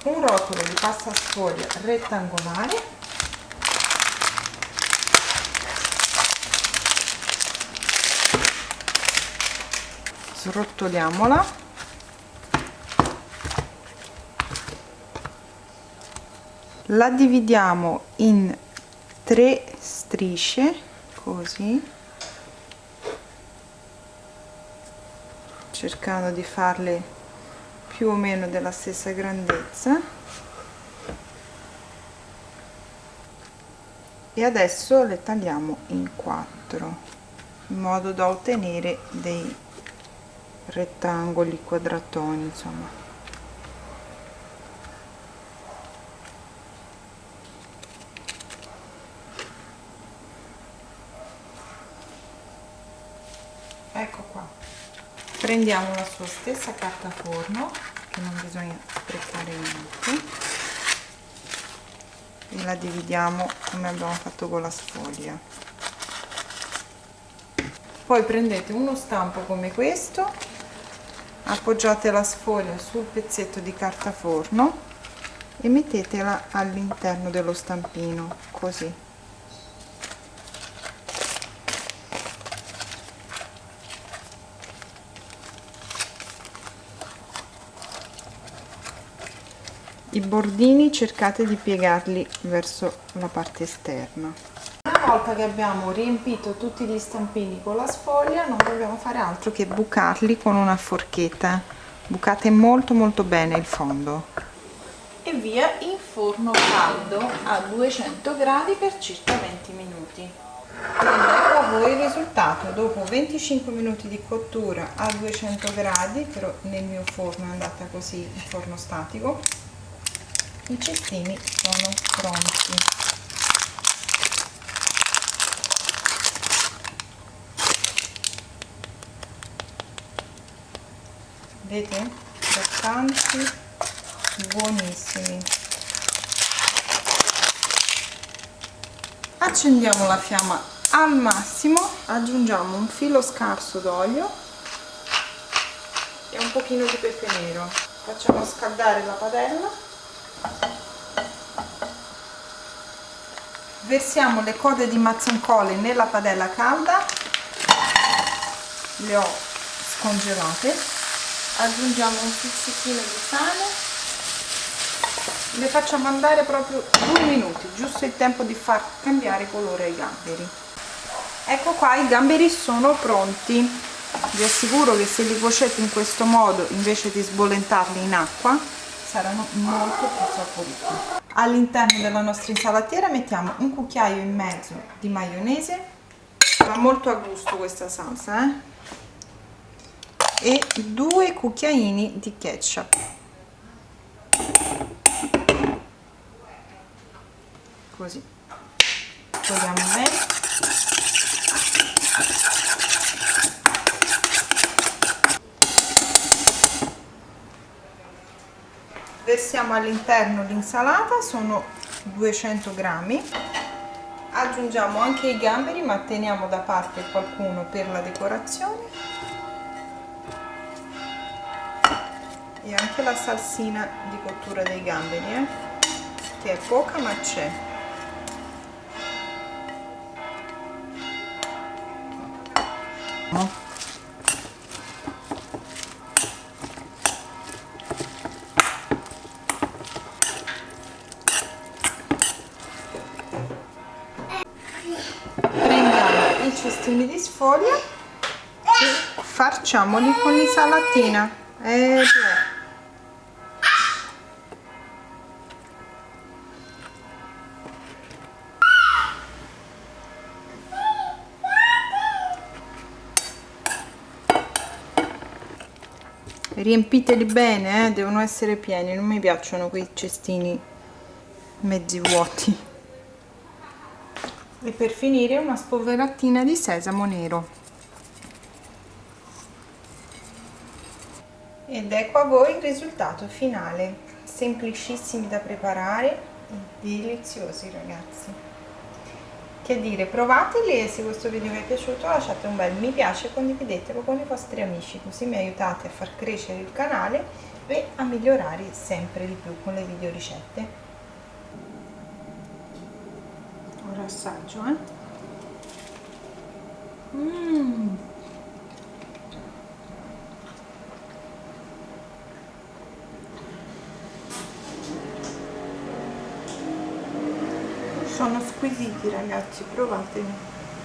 un rotolo di pasta sfoglia rettangolare, srottoliamola, la dividiamo in 3 strisce così, cercando di farle più o meno della stessa grandezza, e adesso le tagliamo in 4 in modo da ottenere dei rettangoli, quadratoni, insomma. Ecco qua. Prendiamo la sua stessa carta forno, che non bisogna sprecare niente, e la dividiamo come abbiamo fatto con la sfoglia. Poi prendete uno stampo come questo, appoggiate la sfoglia sul pezzetto di carta forno e mettetela all'interno dello stampino, così. I bordini cercate di piegarli verso la parte esterna. Una volta che abbiamo riempito tutti gli stampini con la sfoglia, non dobbiamo fare altro che bucarli con una forchetta. Bucate molto molto bene il fondo. E via in forno caldo a 200 gradi per circa 20 minuti. Quindi ecco a voi il risultato. Dopo 25 minuti di cottura a 200 gradi, però nel mio forno è andata così, in forno statico, i cestini sono pronti. Vedete? Croccanti, buonissimi. Accendiamo la fiamma al massimo, aggiungiamo un filo scarso d'olio e un pochino di pepe nero. Facciamo scaldare la padella. Versiamo le code di mazzoncole nella padella calda, le ho scongelate, aggiungiamo un pizzichino di sale, le facciamo andare proprio 2 minuti, giusto il tempo di far cambiare colore ai gamberi. Ecco qua, i gamberi sono pronti. Vi assicuro che se li cuocete in questo modo, invece di sbollentarli in acqua, saranno molto più saporiti. All'interno della nostra insalatiera mettiamo un cucchiaio e mezzo di maionese, va molto a gusto questa salsa, e 2 cucchiaini di ketchup, così. Togliamo bene. Versiamo all'interno l'insalata, sono 200 grammi, aggiungiamo anche i gamberi, ma teniamo da parte qualcuno per la decorazione, e anche la salsina di cottura dei gamberi, che è poca ma c'è. Prendiamo i cestini di sfoglia e farciamoli con l'insalatina. Riempiteli bene, devono essere pieni, non mi piacciono quei cestini mezzi vuoti. E per finire una spolveratina di sesamo nero. Ed ecco a voi il risultato finale, semplicissimi da preparare e deliziosi, ragazzi. Che dire, provateli, e se questo video vi è piaciuto lasciate un bel mi piace e condividetelo con i vostri amici, così mi aiutate a far crescere il canale e a migliorare sempre di più con le video ricette. Ora assaggio, sono squisiti, ragazzi, provateli.